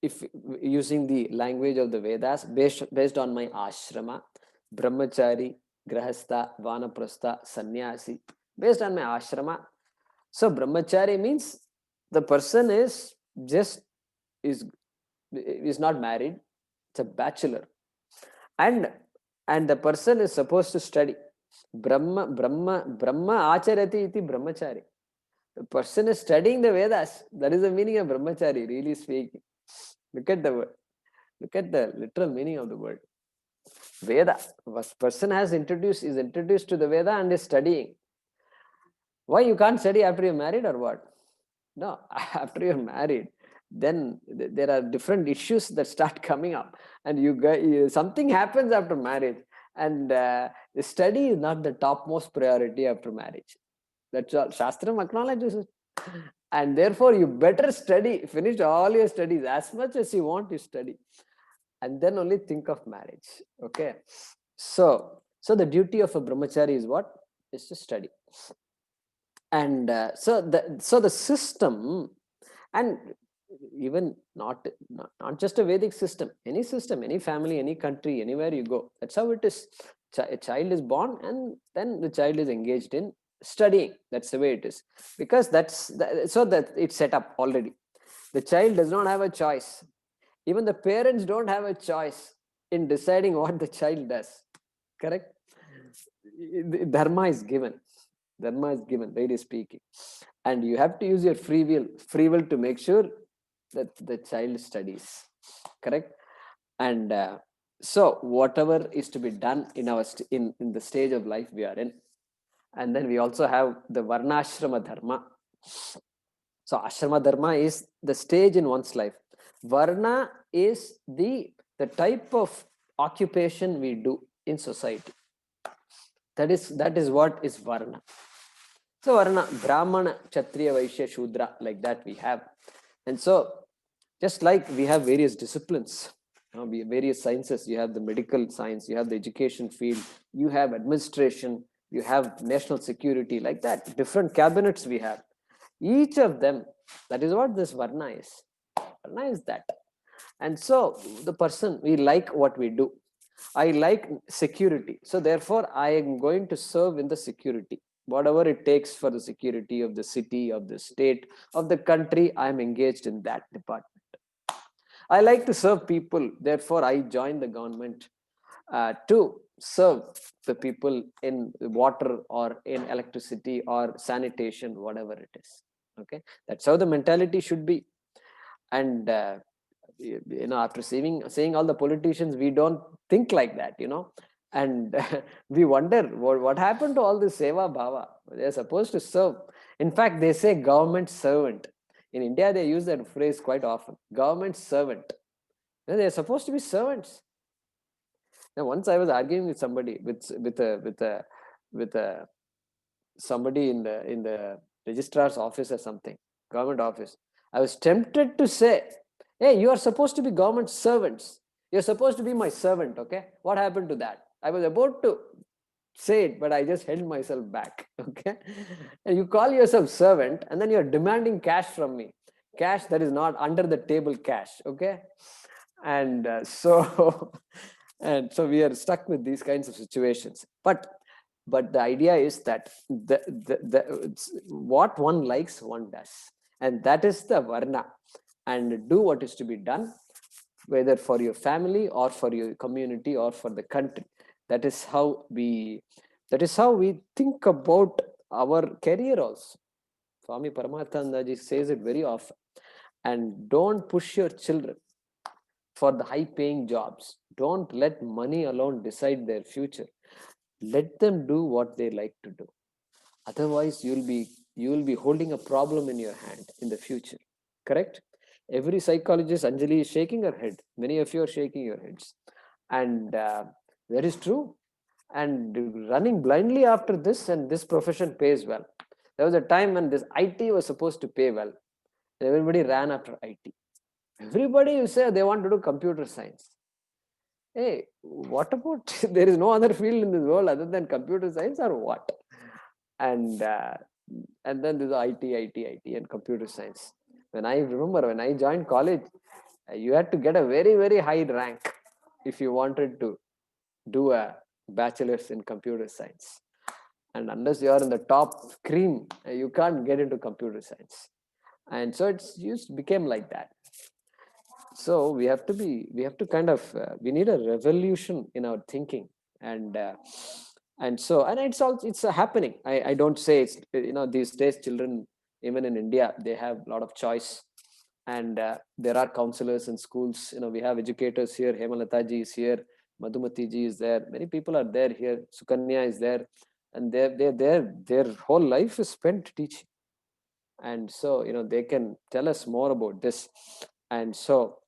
if using the language of the Vedas, based on my ashrama, brahmachari, grahastha, vanaprastha, sannyasi, based on my ashrama. So brahmachari means the person is not married, it's a bachelor, and the person is supposed to study. Brahma acharati iti brahmachari. The person is studying the Vedas. That is the meaning of brahmachari, really speaking. Look at the word. Look at the literal meaning of the word. Veda. Person is introduced to the Veda and is studying. Why you can't study after you're married or what? No, after you're married, then there are different issues that start coming up, and something happens after marriage, and the study is not the topmost priority after marriage. That's all. Shastram acknowledges it. And therefore, you better study, finish all your studies as much as you want to study, and then only think of marriage. Okay. So the duty of a brahmachari is what? Is to study. And so the system, and even not just a Vedic system, any family, any country, anywhere you go, that's how it is. A child is born, and then the child is engaged in studying. That's the way it is, because so that it's set up already. The child does not have a choice. Even the parents don't have a choice in deciding what the child does. Correct? Dharma is given, really speaking, and you have to use your free will to make sure that the child studies. Correct? And so whatever is to be done in our in the stage of life we are in. And then we also have the varnashrama dharma. So ashrama dharma is the stage in one's life. Varna is the type of occupation we do in society. That is what is varna. So varna, brahmana, kshatriya, vaishya, shudra, like that we have. And so just like we have various disciplines, various sciences, you have the medical science, you have the education field, you have administration, you have national security, like that. Different cabinets we have. Each of them, that is what this varna is. Varna is that. And so the person, we like what we do. I like security. So therefore, I am going to serve in the security. Whatever it takes for the security of the city, of the state, of the country, I am engaged in that department. I like to serve people. Therefore, I join the government to serve the people in water or in electricity or sanitation, whatever it is. Okay, that's how the mentality should be. And after seeing all the politicians, we don't think like that, and we wonder what happened to all this seva bhava. They're supposed to serve. In fact, they say government servant. In India, they use that phrase quite often. Government servant. They're supposed to be servants. Now, once I was arguing with somebody, with somebody in the registrar's office or something, government office. I was tempted to say, hey, you are supposed to be government servants. You're supposed to be my servant, okay? What happened to that? I was about to say it, but I just held myself back. Okay. And you call yourself servant, and then you're demanding cash from me. Cash that is not under the table cash. Okay. And so and so we are stuck with these kinds of situations. But the idea is that what one likes, one does. And that is the varna. And do what is to be done, whether for your family or for your community or for the country. That is how we think about our career also. Swami Paramathanandaji says it very often. And don't push your children for the high paying jobs. Don't let money alone decide their future. Let them do what they like to do. Otherwise, you will be holding a problem in your hand in the future. Correct? Every psychologist, Anjali, is shaking her head. Many of you are shaking your heads. And that is true. And running blindly after this, and this profession pays well. There was a time when this IT was supposed to pay well. Everybody ran after IT. Everybody, you say they want to do computer science. Hey, what about there is no other field in this world other than computer science, or what? And then there's IT, and computer science. When I remember when I joined college, you had to get a very, very high rank if you wanted to do a bachelor's in computer science. And unless you are in the top cream, you can't get into computer science. And so it's just became like that. So we have to kind of we need a revolution in our thinking. And it's happening. I don't say it's, these days children, even in India, they have a lot of choice. And there are counselors in schools. We have educators here. Hemalata ji is here, Madhumati ji is there, many people are there here, Sukanya is there, and their whole life is spent teaching. And so they can tell us more about this. And so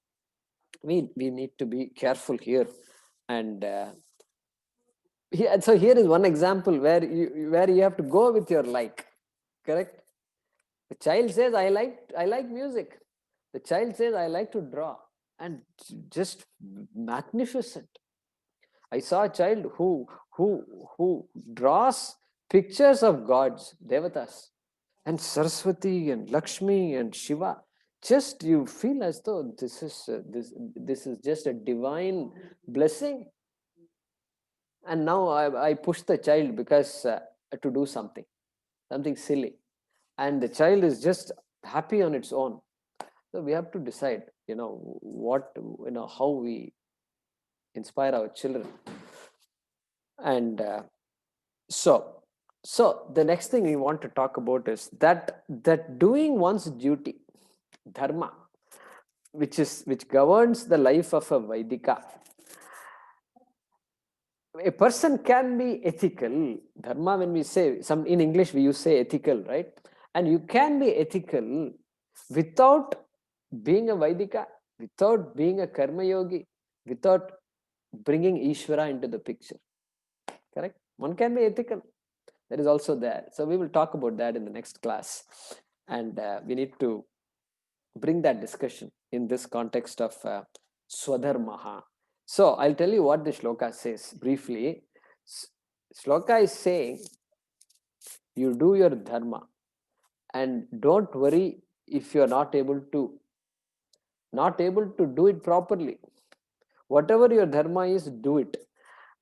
we need to be careful here. And so here is one example where you have to go with your like. Correct? The child says, I like music. The child says, I like to draw. And just magnificent. I saw a child who draws pictures of gods, devatas, and Saraswati and Lakshmi and Shiva. Just you feel as though this is just a divine blessing. And now I push the child because to do something silly, and the child is just happy on its own. So we have to decide, how we inspire our children. And so the next thing we want to talk about is that doing one's duty, dharma, which governs the life of a Vaidika. A person can be ethical. Dharma, when we say in English, we say ethical, right? And you can be ethical without being a Vaidika, without being a Karma Yogi, without bringing Ishvara into the picture. Correct? One can be ethical. That is also there. So we will talk about that in the next class. And we need to bring that discussion in this context of Swadharmaha. So I'll tell you what the shloka says briefly. Shloka is saying, you do your dharma and don't worry if you're not able to do it properly. Whatever your dharma is, do it.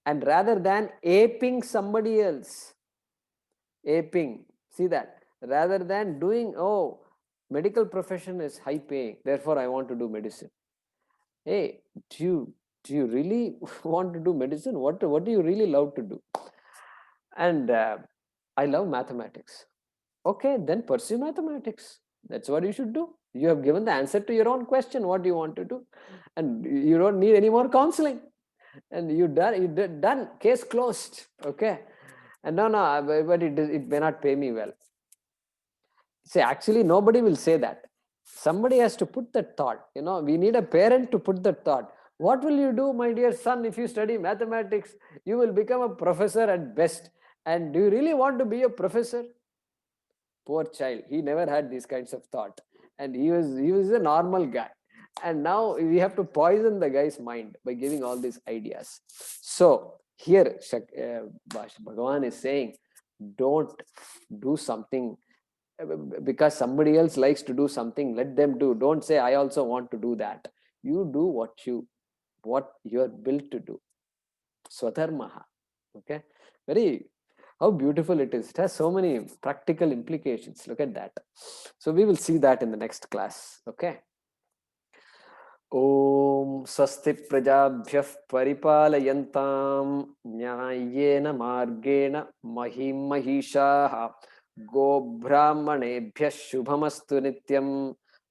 And rather than aping somebody else, see that, rather than doing, medical profession is high paying, therefore I want to do medicine. Hey, do you really want to do medicine? What do you really love to do? And I love mathematics. Okay, then pursue mathematics. That's what you should do. You have given the answer to your own question, what do you want to do? And you don't need any more counseling. And you done, case closed. Okay. And no, but it may not pay me well. See, actually, nobody will say that. Somebody has to put that thought. We need a parent to put that thought. What will you do, my dear son, if you study mathematics? You will become a professor at best. And do you really want to be a professor? Poor child. He never had these kinds of thought. And he was a normal guy. And now we have to poison the guy's mind by giving all these ideas. So Here, Bhagavan is saying, don't do something because somebody else likes to do something. Let them do. Don't say, I also want to do that. You do what you're built to do. Swadharmaha. Okay. Very, how beautiful it is. It has so many practical implications. Look at that. So we will see that in the next class. Okay. Om swasti prajabhyah paripalayantam nyayena margena mahim mahishaha go brahmanebhyah shubhamastu nityam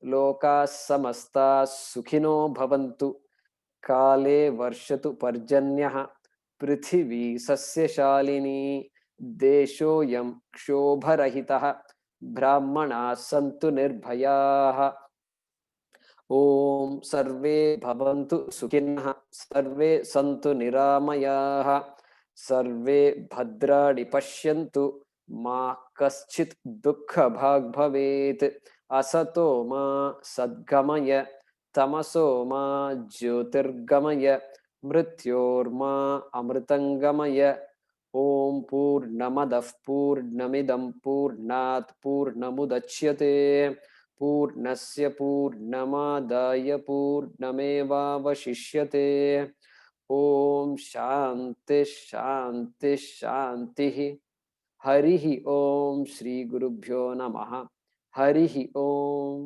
loka samasta sukhino bhavantu kale varshatu parjanyah पृथिवी सस्यशालिनी देशोऽयं क्षोभरहितः ब्राह्मणाः सन्तु निर्भयाः ओम सर्वे भवन्तु सुखिनः सर्वे सन्तु निरामयाः सर्वे भद्राणि पश्यन्तु मा कश्चित् दुःखभाग् भवेत् असतो मा सद्गमय तमसो मा ज्योतिर्गमय मृत्योर्मा अमृतंगमय ओम पूर्णमदः पूर्णमिदं पूर्णात् पूर्णमुदच्यते पूर्णस्य पूर्णमादाय पूर्णमेवावशिष्यते ओम शांति शांति शांति हरि ओम श्री गुरुभ्यो नमः हरि ओम।